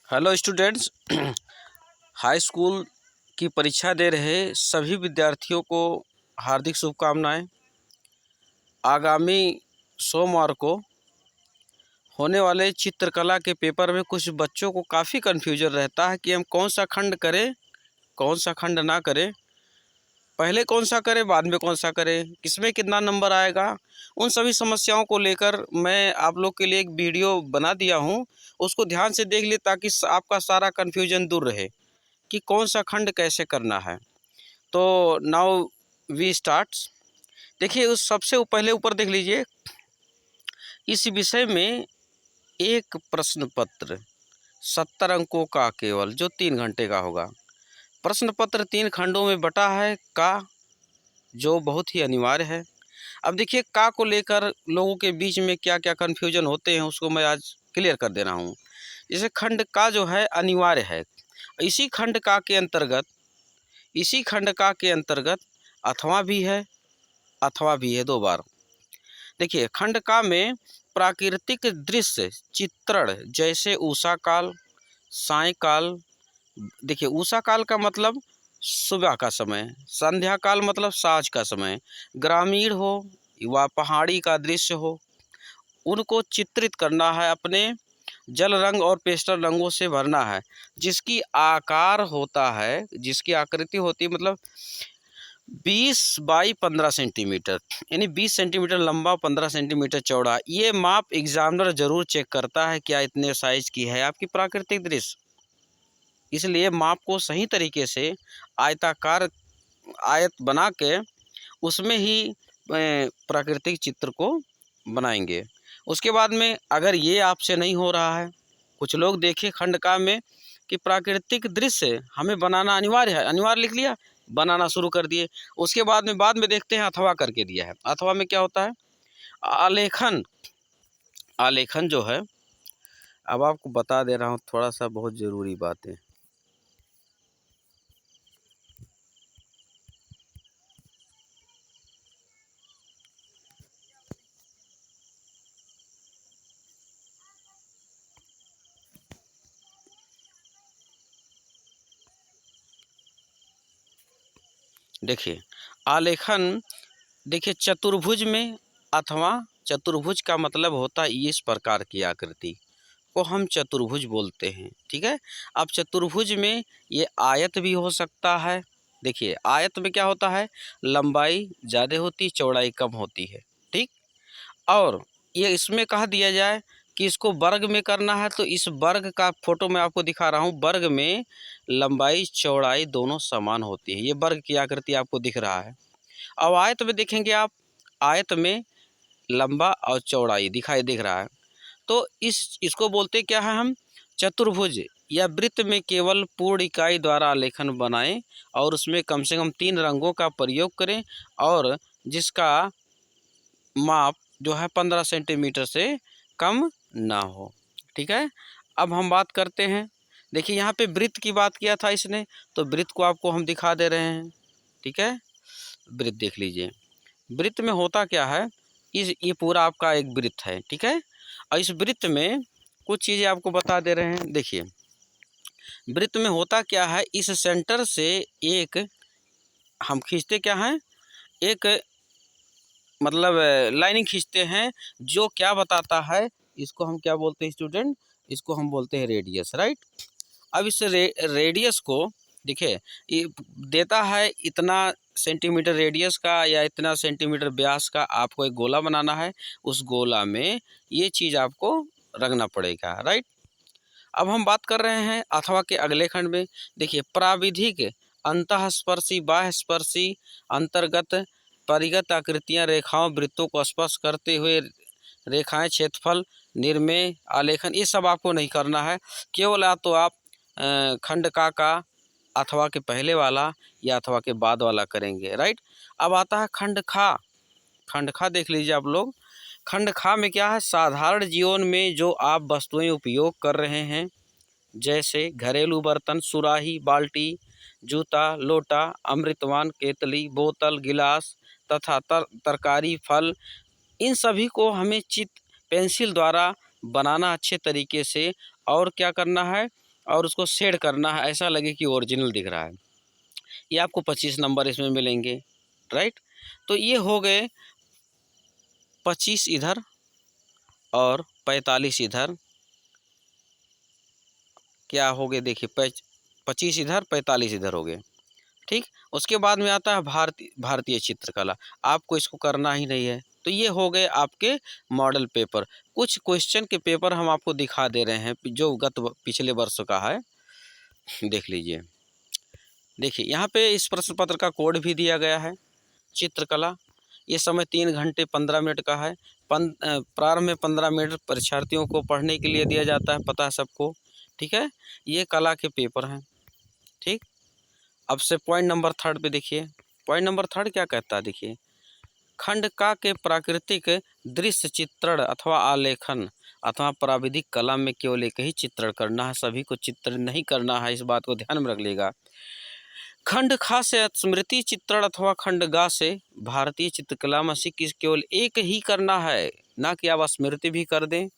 Hello students. High school की परीक्षा दे रहे सभी विद्यार्थियों को हार्दिक शुभकामनाएं। आगामी सोमवार को होने वाले चित्रकला के पेपर में कुछ बच्चों को काफ़ी कन्फ्यूजन रहता है कि हम कौन सा खंड करें, कौन सा खंड ना करें, पहले कौन सा करें, बाद में कौन सा करें, किसमें कितना नंबर आएगा। उन सभी समस्याओं को लेकर मैं आप लोग के लिए एक वीडियो बना दिया हूं, उसको ध्यान से देख लिए ताकि आपका सारा कन्फ्यूजन दूर रहे कि कौन सा खंड कैसे करना है। तो नाउ वी स्टार्ट। देखिए, उस सबसे पहले ऊपर देख लीजिए, इस विषय में एक प्रश्न पत्र 70 अंकों का केवल, जो 3 घंटे का होगा। प्रश्न पत्र 3 खंडों में बटा है का, जो बहुत ही अनिवार्य है। अब देखिए, का को लेकर लोगों के बीच में क्या क्या कन्फ्यूजन होते हैं उसको मैं आज क्लियर कर दे रहा हूँ। जैसे खंड का जो है अनिवार्य है, इसी खंड का के अंतर्गत, इसी खंड का के अंतर्गत अथवा भी है, अथवा भी है 2 बार। देखिए, खंड का में प्राकृतिक दृश्य चित्रण, जैसे उषा काल, सायंकाल। देखिए, उषा काल का मतलब सुबह का समय, संध्या काल मतलब साँझ का समय, ग्रामीण हो व पहाड़ी का दृश्य हो, उनको चित्रित करना है, अपने जल रंग और पेस्टल रंगों से भरना है। जिसकी आकार होता है, जिसकी आकृति होती है, मतलब 20 बाई 15 सेंटीमीटर, यानी 20 सेंटीमीटर लंबा, 15 सेंटीमीटर चौड़ा। ये माप एग्जामिनर जरूर चेक करता है क्या इतने साइज की है आपकी प्राकृतिक दृश्य। इसलिए माप को सही तरीके से आयताकार आयत बना के उसमें ही प्राकृतिक चित्र को बनाएंगे। उसके बाद में अगर ये आपसे नहीं हो रहा है, कुछ लोग देखे खंड का में कि प्राकृतिक दृश्य हमें बनाना अनिवार्य है, अनिवार्य लिख लिया, बनाना शुरू कर दिए। उसके बाद में देखते हैं अथवा करके दिया है। अथवा में क्या होता है? आलेखन। आलेखन जो है, अब आपको बता दे रहा हूँ, थोड़ा सा बहुत ज़रूरी बात है। देखिए, आलेखन, देखिए चतुर्भुज में अथवा, चतुर्भुज का मतलब होता है इस प्रकार की आकृति को हम चतुर्भुज बोलते हैं। ठीक है। अब चतुर्भुज में ये आयत भी हो सकता है। देखिए, आयत में क्या होता है, लंबाई ज़्यादा होती, चौड़ाई कम होती है। ठीक। और ये इसमें कह दिया जाए कि इसको वर्ग में करना है, तो इस वर्ग का फोटो मैं आपको दिखा रहा हूँ। वर्ग में लंबाई चौड़ाई दोनों समान होती है। ये वर्ग की आकृति आपको दिख रहा है। अब आयत में देखेंगे आप, आयत में लंबा और चौड़ाई दिखाई दिख रहा है, तो इसको बोलते क्या है हम, चतुर्भुज। या वृत्त में केवल पूर्ण इकाई द्वारा आलेखन बनाएं और उसमें कम से कम 3 रंगों का प्रयोग करें, और जिसका माप जो है 15 सेंटीमीटर से कम ना हो। ठीक है। अब हम बात करते हैं, देखिए यहाँ पे वृत्त की बात किया था इसने, तो वृत्त को आपको हम दिखा दे रहे हैं। ठीक है। वृत्त देख लीजिए। वृत्त में होता क्या है, ये पूरा आपका एक वृत्त है। ठीक है। और इस वृत्त में कुछ चीज़ें आपको बता दे रहे हैं। देखिए, वृत्त में होता क्या है, इस सेंटर से एक हम खींचते क्या है, एक मतलब लाइनिंग खींचते हैं, जो क्या बताता है, इसको हम क्या बोलते हैं स्टूडेंट, इसको हम बोलते हैं रेडियस। राइट। अब इस रेडियस को देखिए, ये देता है इतना सेंटीमीटर रेडियस का या इतना सेंटीमीटर व्यास का, आपको एक गोला बनाना है। उस गोला में ये चीज़ आपको रखना पड़ेगा। राइट। अब हम बात कर रहे हैं अथवा के अगले खंड में। देखिए, प्राविधिक अंतःस्पर्शी बाह्यस्पर्शी अंतर्गत परिगत आकृतियां, रेखाओं, वृत्तों को स्पर्श करते हुए रेखाएं, क्षेत्रफल, निर्मेय, आलेखन, ये सब आपको नहीं करना है। केवल या तो आप खंड का अथवा के पहले वाला या अथवा के बाद वाला करेंगे। राइट। अब आता है खंड खा। खंड खा देख लीजिए आप लोग। खंड खा में क्या है, साधारण जीवन में जो आप वस्तुएं उपयोग कर रहे हैं, जैसे घरेलू बर्तन, सुराही, बाल्टी, जूता, लोटा, अमृतवान, केतली, बोतल, गिलास तथा तरकारी, फल, इन सभी को हमें पेंसिल द्वारा बनाना अच्छे तरीके से। और क्या करना है, और उसको शेड करना है, ऐसा लगे कि ओरिजिनल दिख रहा है। ये आपको 25 नंबर इसमें मिलेंगे, राइट। तो ये हो गए 25 इधर और 45 इधर, क्या हो गए देखिए 25 इधर 45 इधर हो गए, ठीक। उसके बाद में आता है भारतीय चित्रकला, आपको इसको करना ही नहीं है। तो ये हो गए आपके मॉडल पेपर। कुछ क्वेश्चन के पेपर हम आपको दिखा दे रहे हैं जो पिछले वर्ष का है, देख लीजिए। देखिए यहाँ पे इस प्रश्न पत्र का कोड भी दिया गया है। चित्रकला, ये समय 3 घंटे 15 मिनट का है। प्रारंभ में 15 मिनट परीक्षार्थियों को पढ़ने के लिए दिया जाता है, पता है सबको, ठीक है। ये कला के पेपर हैं, ठीक। अब से पॉइंट नंबर 3 पे देखिए। पॉइंट नंबर 3 क्या कहता है, देखिए। खंड का के प्राकृतिक दृश्य चित्रण अथवा आलेखन अथवा प्राविधिक कला में केवल एक ही चित्रण करना है, सभी को चित्रण नहीं करना है, इस बात को ध्यान में रख लेगा। खंड खा से स्मृति चित्रण अथवा खंड गा से भारतीय चित्रकला में से केवल एक ही करना है, ना कि आप स्मृति भी कर दें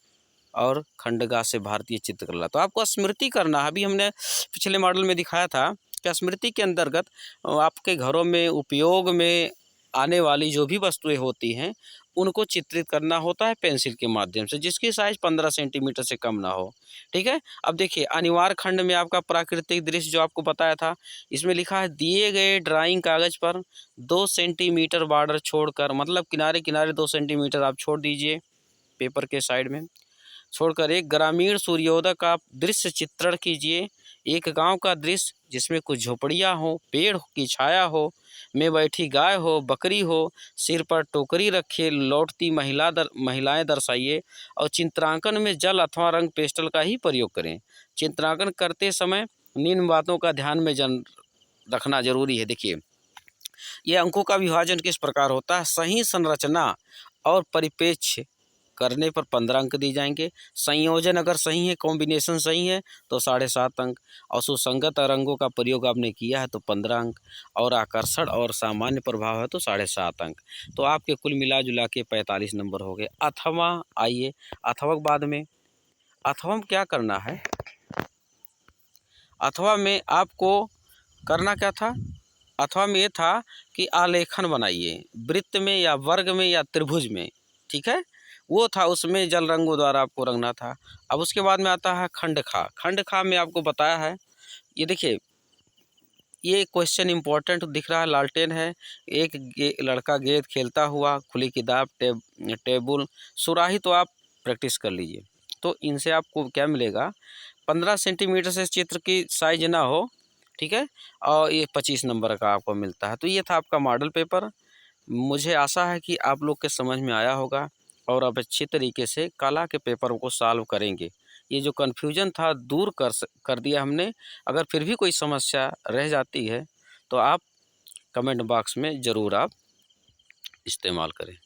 और खंडगा से भारतीय चित्रकला। तो आपको स्मृति करना है। अभी हमने पिछले मॉडल में दिखाया था कि स्मृति के अंतर्गत आपके घरों में उपयोग में आने वाली जो भी वस्तुएं होती हैं उनको चित्रित करना होता है पेंसिल के माध्यम से, जिसकी साइज 15 सेंटीमीटर से कम ना हो, ठीक है। अब देखिए अनिवार्य खंड में आपका प्राकृतिक दृश्य जो आपको बताया था, इसमें लिखा है दिए गए ड्राइंग कागज पर 2 सेंटीमीटर बॉर्डर छोड़कर, मतलब किनारे किनारे 2 सेंटीमीटर आप छोड़ दीजिए पेपर के साइड में, छोड़कर एक ग्रामीण सूर्योदय का दृश्य चित्रण कीजिए। एक गांव का दृश्य जिसमें कुछ झोपड़ियां हो, पेड़ की छाया हो, में बैठी गाय हो, बकरी हो, सिर पर टोकरी रखे लौटती महिलाएं दर्शाइए और चित्रांकन में जल अथवा रंग पेस्टल का ही प्रयोग करें। चित्रांकन करते समय निम्न बातों का ध्यान में रखना जरूरी है। देखिए ये अंकों का विभाजन किस प्रकार होता है। सही संरचना और परिप्रेक्ष्य करने पर 15 अंक दिए जाएंगे। संयोजन अगर सही है, कॉम्बिनेशन सही है तो 7.5 अंक, और सुसंगत रंगों का प्रयोग आपने किया है तो 15 अंक, और आकर्षण और सामान्य प्रभाव है तो 7.5 अंक। तो आपके कुल मिला जुला के 45 नंबर हो गए। अथवा आइए, अथवा के बाद में अथवा में क्या करना है। अथवा में आपको करना क्या था, अथवा में ये था कि आलेखन बनाइए वृत्त में या वर्ग में या त्रिभुज में, ठीक है, वो था, उसमें जल रंगों द्वारा आपको रंगना था। अब उसके बाद में आता है खंडखा। खंडखा में आपको बताया है, ये देखिए ये क्वेश्चन इंपॉर्टेंट दिख रहा है, लालटेन है, एक लड़का गेंद खेलता हुआ, खुली किताब, टेबल, सुराही, तो आप प्रैक्टिस कर लीजिए। तो इनसे आपको क्या मिलेगा, 15 सेंटीमीटर से चित्र की साइज ना हो, ठीक है, और ये 25 नंबर का आपको मिलता है। तो ये था आपका मॉडल पेपर। मुझे आशा है कि आप लोग के समझ में आया होगा और आप अच्छी तरीके से कला के पेपर को सॉल्व करेंगे। ये जो कन्फ्यूजन था दूर कर दिया हमने। अगर फिर भी कोई समस्या रह जाती है तो आप कमेंट बॉक्स में ज़रूर आप इस्तेमाल करें।